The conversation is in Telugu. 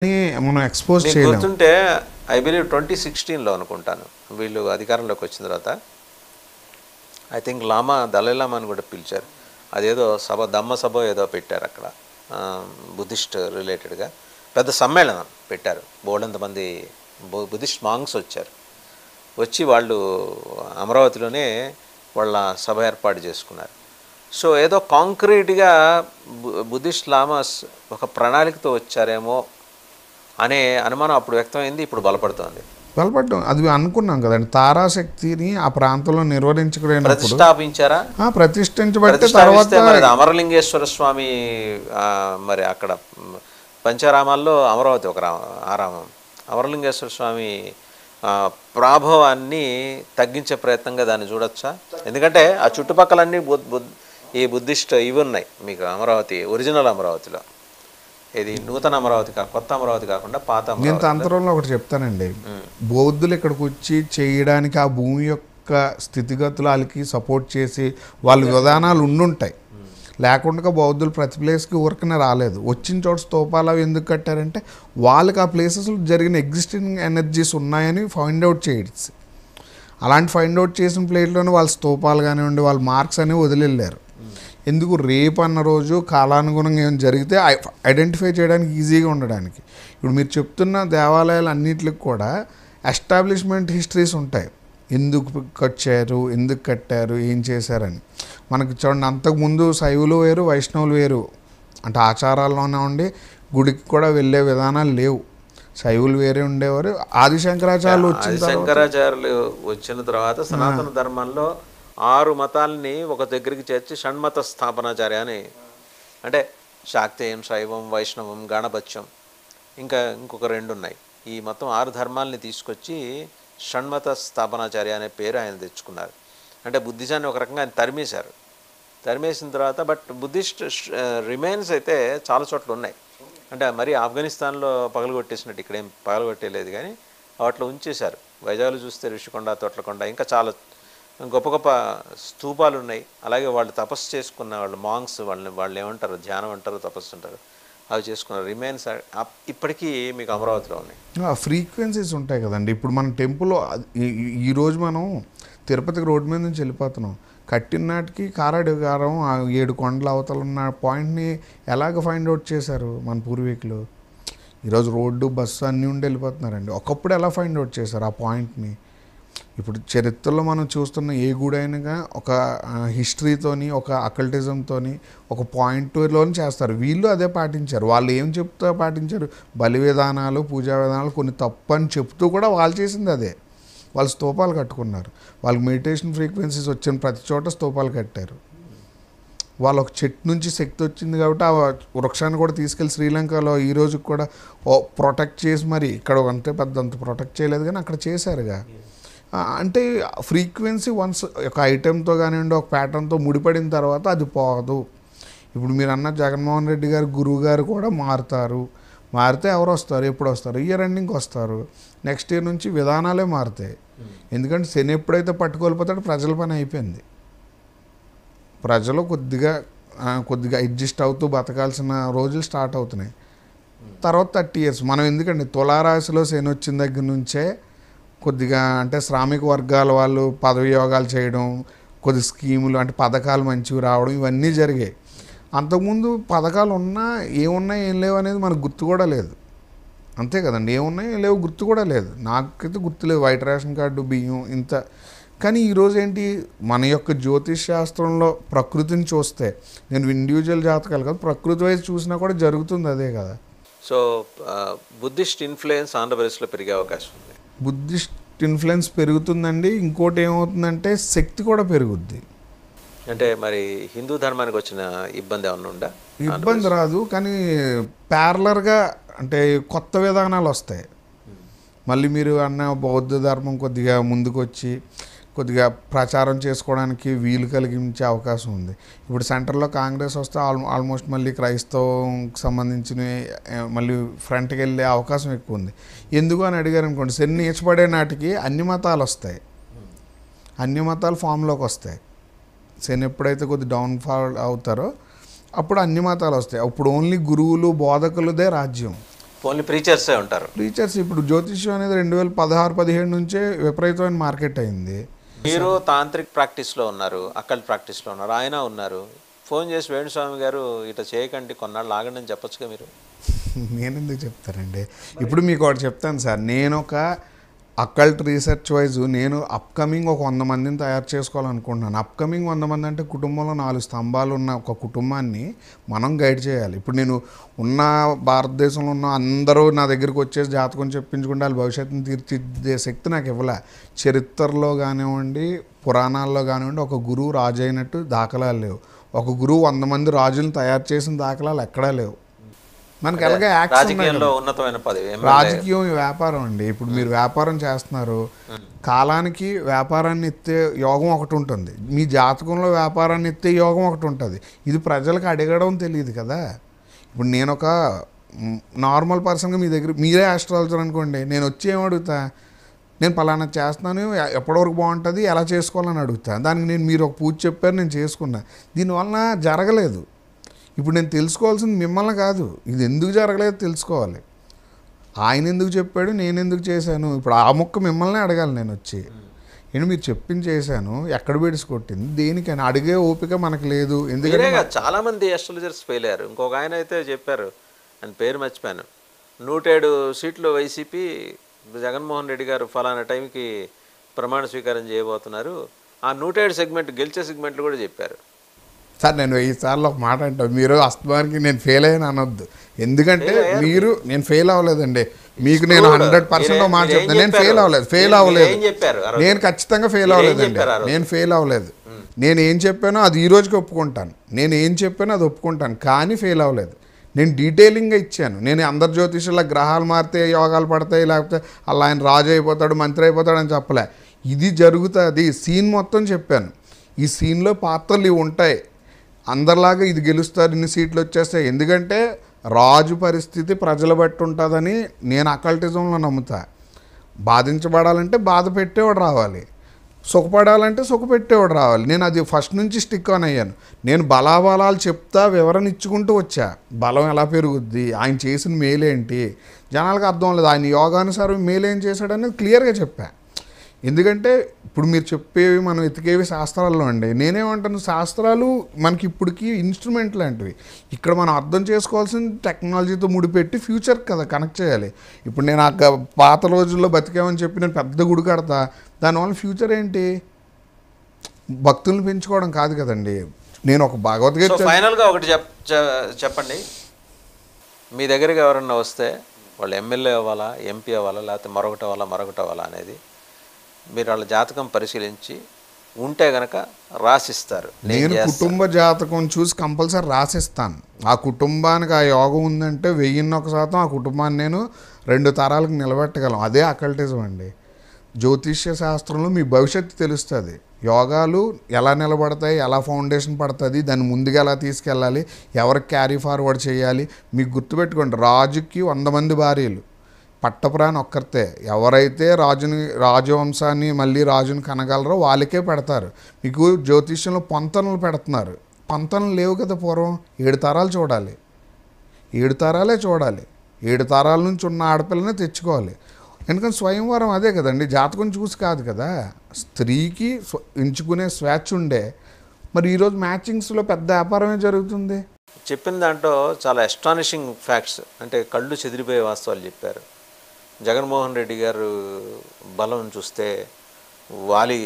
మనం ఎక్స్పోజ్ మీకు చేయలేం. గుర్తుంటే ఐ బిలీవ్ 2016లో అనుకుంటాను వీళ్ళు అధికారంలోకి వచ్చిన తర్వాత ఐ థింక్ దలై లామాని కూడా పిలిచారు. అదేదో సభ దమ్మ సభ ఏదో పెట్టారు అక్కడ, బుద్ధిస్ట్ రిలేటెడ్గా పెద్ద సమ్మేళనం పెట్టారు. బోల్డంతమంది బుద్ధిస్ట్ మాంగ్స్ వచ్చి వాళ్ళు అమరావతిలోనే వాళ్ళ సభ ఏర్పాటు చేసుకున్నారు. సో ఏదో కాంక్రీట్గా బుద్ధిస్ట్ లామాస్ ఒక ప్రణాళికతో వచ్చారేమో అనే అనుమానం అప్పుడు వ్యక్తమైంది, ఇప్పుడు బలపడుతోంది. బలపడ్డం అది అనుకున్నాం కదండి. తారాశక్తిని ఆ ప్రాంతంలో నిర్వహించలేనప్పుడు ప్రతిష్టాపించారా? ప్రతిష్ఠించబట్టి తర్వాత అమరలింగేశ్వర స్వామి మరి అక్కడ పంచారామాల్లో అమరావతి ఒక ఆరామం. అమరలింగేశ్వర స్వామి ప్రాభవాన్ని తగ్గించే ప్రయత్నంగా దాన్ని చూడొచ్చా? ఎందుకంటే ఆ చుట్టుపక్కలన్నీ ఈ బుద్ధిస్ట్ ఇవి ఉన్నాయి మీకు. అమరావతి ఒరిజినల్ అమరావతిలో ఇది నూతన అమరావతి కొత్త అమరావతి కాకుండా పాత అమరావతి. నేను తంత్రంలో ఒకటి చెప్తానండి. బౌద్ధులు ఇక్కడికి వచ్చి చేయడానికి ఆ భూమి యొక్క స్థితిగతులు వాళ్ళకి సపోర్ట్ చేసి వాళ్ళ విధానాలు ఉండుంటాయి. లేకుండా బౌద్ధులు ప్రతి ప్లేస్కి ఊరికనే రాలేదు. వచ్చిన చోట స్తూపాలు అవి ఎందుకు కట్టారంటే వాళ్ళకి ఆ ప్లేసెస్లో జరిగిన ఎగ్జిస్టింగ్ ఎనర్జీస్ ఉన్నాయని ఫైండ్ అవుట్ చేయొచ్చు. అలాంటి ఫైండ్ అవుట్ చేసిన ప్లేట్లోనే వాళ్ళ స్తూపాలు కానివ్వండి, వాళ్ళ మార్క్స్ అనేవి వదిలిళ్ళారు. ఎందుకు రేపు అన్న రోజు కాలానుగుణంగా ఏమైనా జరిగితే ఐడెంటిఫై చేయడానికి ఈజీగా ఉండడానికి. ఇప్పుడు మీరు చెప్తున్న దేవాలయాలు అన్నింటికి కూడా ఎస్టాబ్లిష్మెంట్ హిస్టరీస్ ఉంటాయి. ఎందుకు కట్టారు, ఏం చేశారని. మనకి చూడండి, అంతకుముందు శైవులు వేరు, వైష్ణవులు వేరు. అంటే ఆచారాల్లోనే ఉండి గుడికి కూడా వెళ్ళే విధానాలు లేవు. శైవులు వేరే ఉండేవారు. ఆదిశంకరాచార్యులు వచ్చిన తర్వాత సనాతన ధర్మంలో 6 మతాలని ఒక దగ్గరికి చేర్చి షణ్మత స్థాపనాచార్య అని, అంటే శాక్తేయం, శైవం, వైష్ణవం, గణపత్యం, ఇంకొక 2 ఉన్నాయి. ఈ మొత్తం 6 ధర్మాలని తీసుకొచ్చి షణ్మత స్థాపనాచార్య అనే పేరు ఆయన తెచ్చుకున్నారు. అంటే బుద్ధిజాన్ని ఒక రకంగా ఆయన తరిమేసిన తర్వాత బట్ బుద్ధిస్ట్ రిమైన్స్ అయితే చాలా చోట్ల ఉన్నాయి. అంటే మరి ఆఫ్ఘనిస్తాన్లో పగలగొట్టేసినట్టు ఇక్కడేం పగలగొట్టేలేదు, కానీ వాటిలో ఉంచేశారు. వైజాగ్లో చూస్తే ఋషికొండ, తొట్లకొండ, ఇంకా చాలా గొప్ప గొప్ప స్తూపాలు ఉన్నాయి. అలాగే వాళ్ళు తపస్సు చేసుకున్న వాళ్ళు మాంగ్స్, వాళ్ళు ఏమంటారు, ధ్యానం అంటారు, తపస్సు అంటారు, అవి చేసుకున్నారు. రిమైన్స్ ఇప్పటికీ మీకు అమరావతిలో ఉన్నాయి. ఫ్రీక్వెన్సీస్ ఉంటాయి కదండి. ఇప్పుడు మన టెంపుల్ ఈరోజు మనం తిరుపతికి రోడ్డు మీద నుంచి వెళ్ళిపోతున్నాం. కట్టిన నాటికి కారాడిగారం 7 కొండల అవతల ఉన్న పాయింట్ని ఎలాగ ఫైండ్ అవుట్ చేశారు మన పూర్వీకులు? ఈరోజు రోడ్డు, బస్సు అన్నీ ఉండి వెళ్ళిపోతున్నారండి. ఒకప్పుడు ఎలా ఫైండ్ అవుట్ చేశారు ఆ పాయింట్ని? ఇప్పుడు చరిత్రలో మనం చూస్తున్న ఏ గుడైనగా ఒక హిస్టరీతోని, ఒక అకల్టిజంతోని, ఒక పాయింట్లోని చేస్తారు. వీళ్ళు అదే పాటించారు. వాళ్ళు ఏం చెప్తూ పాటించారు? బలి విధానాలు, పూజా విధానాలు కొన్ని తప్పు అని చెప్తూ కూడా వాళ్ళు చేసింది అదే. వాళ్ళు స్తూపాలు కట్టుకున్నారు. వాళ్ళకి మెడిటేషన్ ఫ్రీక్వెన్సీస్ వచ్చిన ప్రతి చోట స్తూపాలు కట్టారు. వాళ్ళు ఒక చెట్టు నుంచి శక్తి వచ్చింది కాబట్టి ఆ వృక్షాన్ని కూడా తీసుకెళ్ళి శ్రీలంకలో ఈ రోజుకి కూడా ప్రొటెక్ట్ చేసి, మరి ఇక్కడ అంతే అంత ప్రొటెక్ట్ చేయలేదు కానీ అక్కడ చేశారుగా. అంటే ఫ్రీక్వెన్సీ వన్స్ ఒక ఐటెంతో కానివ్వండి, ఒక ప్యాటర్న్తో ముడిపడిన తర్వాత అది పోదు. ఇప్పుడు మీరు అన్న జగన్మోహన్ రెడ్డి గారు గురువు గారు కూడా మారితే ఎవరు వస్తారు, ఎప్పుడు వస్తారు? ఇయర్ ఎండింగ్కి వస్తారు. నెక్స్ట్ ఇయర్ నుంచి విధానాలే మారుతాయి. ఎందుకంటే శని ఎప్పుడైతే పట్టుకోలిపోతాడో ప్రజల పని అయిపోయింది. ప్రజలు కొద్దిగా అడ్జస్ట్ అవుతూ బతకాల్సిన రోజులు స్టార్ట్ అవుతున్నాయి. తర్వాత 30 years మనం ఎందుకండి తులారాశిలో శని వచ్చిన దగ్గర నుంచే కొద్దిగా అంటే శ్రామిక వర్గాల వాళ్ళు పదవి యోగాలు చేయడం, కొద్ది స్కీములు అంటే పథకాలు మంచివి రావడం, ఇవన్నీ జరిగాయి. అంతకుముందు పథకాలు ఉన్నా ఏమున్నాయి ఏం లేవు అనేది మనకు గుర్తు కూడా లేదు. అంతే కదండి, ఏమున్నాయి ఏం లేవు గుర్తు కూడా లేదు. నాకైతే గుర్తులేదు. వైట్ రేషన్ కార్డు, బియ్యం ఇంత. కానీ ఈరోజు ఏంటి, మన యొక్క జ్యోతిష్ శాస్త్రంలో ప్రకృతిని చూస్తే, నేను ఇండివిజువల్ జాతకాలు కాదు, ప్రకృతి వైపు చూసినా కూడా జరుగుతుంది అదే కదా. సో బుద్ధిస్ట్ ఇన్ఫ్లుయెన్స్ ఆంధ్రప్రదేశ్లో పెరిగే అవకాశం ఉంది. బుద్ధిస్ట్ ఇన్ఫ్లుయెన్స్ పెరుగుతుందండి. ఇంకోటి ఏమవుతుందంటే శక్తి కూడా పెరుగుద్ది. అంటే మరి హిందూ ధర్మానికి వచ్చిన ఇబ్బంది ఏమన్నా ఉందా? ఇబ్బంది రాదు, కానీ ప్యారలర్గా అంటే కొత్త విధానాలు వస్తాయి. మళ్ళీ మీరు అన్న బౌద్ధ ధర్మం కొద్దిగా ముందుకు వచ్చి కొద్దిగా ప్రచారం చేసుకోవడానికి వీలు కలిగించే అవకాశం ఉంది. ఇప్పుడు సెంటర్లో కాంగ్రెస్ వస్తే ఆల్మోస్ట్ మళ్ళీ క్రైస్తవంకి సంబంధించిన మళ్ళీ ఫ్రంట్కి వెళ్ళే అవకాశం ఎక్కువ ఉంది. ఎందుకు అని అడిగారు అనుకోండి, శని నీచపడే నాటికి అన్ని మతాలు వస్తాయి, అన్ని మతాలు ఫామ్లోకి వస్తాయి. శని ఎప్పుడైతే కొద్ది డౌన్ఫాల్ అవుతారో అప్పుడు అన్ని మతాలు వస్తాయి. అప్పుడు ఓన్లీ గురువులు, బోధకులదే రాజ్యం. ఓన్లీ ప్రీచర్సే ఉంటారు. టీచర్స్ ఇప్పుడు జ్యోతిష్యం అనేది 2016-17 నుంచే విపరీతమైన మార్కెట్ అయింది. మీరు తాంత్రిక్ ప్రాక్టీస్లో ఉన్నారు, అక్కల్ ప్రాక్టీస్లో ఉన్నారు, ఆయన ఉన్నారు. ఫోన్ చేసి వేణుస్వామి గారు ఇట్లా చేయకండి, కొన్నాళ్ళు ఆగండి అని చెప్పొచ్చుగా మీరు. నేను ఎందుకు చెప్తానండి? ఇప్పుడు మీకు ఒకటి చెప్తాను సార్, నేను ఒక అకల్ట్ రీసెర్చ్ వైజ్ నేను అప్కమింగ్ ఒక 100 మందిని తయారు చేసుకోవాలనుకుంటున్నాను. అప్కమింగ్ 100 మంది అంటే కుటుంబంలో 4 స్తంభాలు ఉన్న ఒక కుటుంబాన్ని మనం గైడ్ చేయాలి. ఇప్పుడు నేను ఉన్న భారతదేశంలో ఉన్న అందరూ నా దగ్గరికి వచ్చేసి జాతకం చెప్పించుకుంటే వాళ్ళ భవిష్యత్తుని తీర్చిదిద్దే శక్తి నాకు ఇవ్వలే. చరిత్రలో కానివ్వండి, పురాణాల్లో కానివ్వండి, ఒక గురువు రాజు అయినట్టు దాఖలాలు లేవు. ఒక గురువు 100 మంది రాజులను తయారు చేసిన దాఖలాలు ఎక్కడా లేవు. మనకి ఎలాగే రాజకీయంలో ఉన్నతమైన పదవి, రాజకీయం వ్యాపారం అండి. ఇప్పుడు మీరు వ్యాపారం చేస్తున్నారు, కాలానికి వ్యాపారాన్ని ఎత్తే యోగం ఒకటి ఉంటుంది, మీ జాతకంలో వ్యాపారాన్ని ఎత్తే యోగం ఒకటి ఉంటుంది. ఇది ప్రజలకు అడగడం తెలియదు కదా. ఇప్పుడు నేను ఒక నార్మల్ పర్సన్గా మీ దగ్గర, మీరే ఆస్ట్రాలజర్ అనుకోండి, నేను వచ్చి ఏం అడుగుతా, నేను పలానా చేస్తున్నాను, ఎప్పటివరకు బాగుంటుంది, ఎలా చేసుకోవాలని అడుగుతా. దానికి మీరు ఒక పూజ చెప్పారు, నేను చేసుకున్నా, దీనివల్ల జరగలేదు. ఇప్పుడు నేను తెలుసుకోవాల్సింది మిమ్మల్ని కాదు, ఇది ఎందుకు జరగలేదు తెలుసుకోవాలి. ఆయన ఎందుకు చెప్పాడు, నేను ఎందుకు చేశాను. ఇప్పుడు ఆ మొక్క మిమ్మల్ని అడగాలి నేను వచ్చి, నేను మీరు చెప్పింది చేశాను, ఎక్కడ బెడిసి కొట్టింది, దేనికని అడిగే ఓపిక మనకు లేదు. ఎందుకంటే చాలా మంది అస్ట్రాలజర్స్ ఫెయిల్ అయ్యారు. ఇంకొక ఆయన అయితే చెప్పారు, ఆయన పేరు మర్చిపోయాను, 107 సీట్లు వైసీపీ, జగన్మోహన్ రెడ్డి గారు ఫలానా టైంకి ప్రమాణ స్వీకారం చేయబోతున్నారు, ఆ 107 సెగ్మెంట్ గెలిచే సెగ్మెంట్లు కూడా చెప్పారు. సార్ నేను 1000 సార్లు ఒక మాట అంటాను, మీరు అస్తమానికి నేను ఫెయిల్ అయ్యాను అనొద్దు. ఎందుకంటే మీరు, నేను ఫెయిల్ అవ్వలేదండి, మీకు నేను 100% మాట చెప్తాను, నేను ఫెయిల్ అవ్వలేదు, నేను ఖచ్చితంగా ఫెయిల్ అవ్వలేదండి, నేను ఫెయిల్ అవ్వలేదు. నేను ఏం చెప్పానో అది ఈ రోజుకి ఒప్పుకుంటాను, నేను ఏం చెప్పానో అది ఒప్పుకుంటాను, కానీ ఫెయిల్ అవ్వలేదు. నేను డీటెయిలింగ్గా ఇచ్చాను. నేను అందరు జ్యోతిష్యుల గ్రహాలు మారితే యోగాలు పడతాయి, లేకపోతే అలా ఆయన రాజు అయిపోతాడు, మంత్రి అయిపోతాడు అని చెప్పలే. ఇది జరుగుతుంది, సీన్ మొత్తం చెప్పాను. ఈ సీన్లో పాత్రలు ఇవి ఉంటాయి, అందరిలాగా ఇది గెలుస్తారు, ఇన్ని సీట్లు వచ్చేస్తాయి. ఎందుకంటే రాజు పరిస్థితి ప్రజల బట్టి ఉంటుందని నేను అకల్టిజంలో నమ్ముతా. బాధించబడాలంటే బాధ పెట్టేవాడు రావాలి, సుఖపడాలంటే సుఖపెట్టేవాడు రావాలి. నేను అది ఫస్ట్ నుంచి స్టిక్ ఆన్ అయ్యాను. నేను బలాబలాలు చెప్తా, వివరణ ఇచ్చుకుంటూ వచ్చా. బలం ఎలా పెరుగుద్ది, ఆయన చేసిన మేలేంటి, జనాలకు అర్థం లేదు. ఆయన యోగానుసారం మేలేం చేశాడనేది క్లియర్గా చెప్పా. ఎందుకంటే ఇప్పుడు మీరు చెప్పేవి మనం ఎతికేవి శాస్త్రాల్లో అండి. నేనేమంటాను, శాస్త్రాలు మనకి ఇప్పటికి ఇన్స్ట్రుమెంట్ లాంటివి. ఇక్కడ మనం అర్థం చేసుకోవాల్సింది టెక్నాలజీతో ముడిపెట్టి ఫ్యూచర్ కదా కనెక్ట్ చేయాలి. ఇప్పుడు నేను ఆ పాత రోజుల్లో బతికామని చెప్పి నేను పెద్ద గుడి కడతా, దానివల్ల ఫ్యూచర్ ఏంటి, భక్తులను పెంచుకోవడం కాదు కదండి. నేను ఒక భగవద్గీత ఫైనల్గా ఒకటి చెప్పండి, మీ దగ్గరికి ఎవరన్నా వస్తే వాళ్ళు ఎమ్మెల్యే అవ్వాలా, ఎంపీ అవ్వాలా, లేకపోతే మరొకటి అవ్వాలా అనేది మీరు వాళ్ళ జాతకం పరిశీలించి ఉంటే గనక రాసిస్తారు. నేను కుటుంబ జాతకం చూసి కంపల్సరీ రాసిస్తాను. ఆ కుటుంబానికి ఆ యోగం ఉందంటే 1001% ఆ కుటుంబాన్ని నేను 2 తరాలకు నిలబెట్టగలను. అదే అకల్టిజం అండి. జ్యోతిష్య శాస్త్రంలో మీ భవిష్యత్తు తెలుస్తుంది, యోగాలు ఎలా నిలబడతాయి, ఎలా ఫౌండేషన్ పడుతుంది, దాన్ని ముందుగా ఎలా తీసుకెళ్ళాలి, ఎవరికి క్యారీ ఫార్వర్డ్ చేయాలి. మీకు గుర్తుపెట్టుకోండి, రాజుకి 100 మంది భార్యలు, పట్టపురాని ఒక్కరితే. ఎవరైతే రాజవంశాన్ని మళ్ళీ రాజుని కనగలరో వాళ్ళకే పెడతారు. మీకు జ్యోతిష్యంలో పొంతనలు పెడుతున్నారు, పొంతనలు లేవు కదా పూర్వం. 7 తరాలు చూడాలి, 7 తరాలే చూడాలి, 7 తరాల నుంచి ఉన్న ఆడపిల్లనే తెచ్చుకోవాలి. ఎందుకంటే స్వయంవరం అదే కదండి, జాతకం చూసి కాదు కదా. స్త్రీకి ఎంచుకునే స్వేచ్ఛ ఉండే, మరి ఈరోజు మ్యాచింగ్స్లో పెద్ద వ్యాపారమే జరుగుతుంది. చెప్పిన దాంట్లో చాలా అస్టానిషింగ్ ఫ్యాక్ట్స్, అంటే కళ్ళు చెదిరిపోయే వాస్తవాలు చెప్పారు. జగన్మోహన్ రెడ్డి గారు బలం చూస్తే వాలి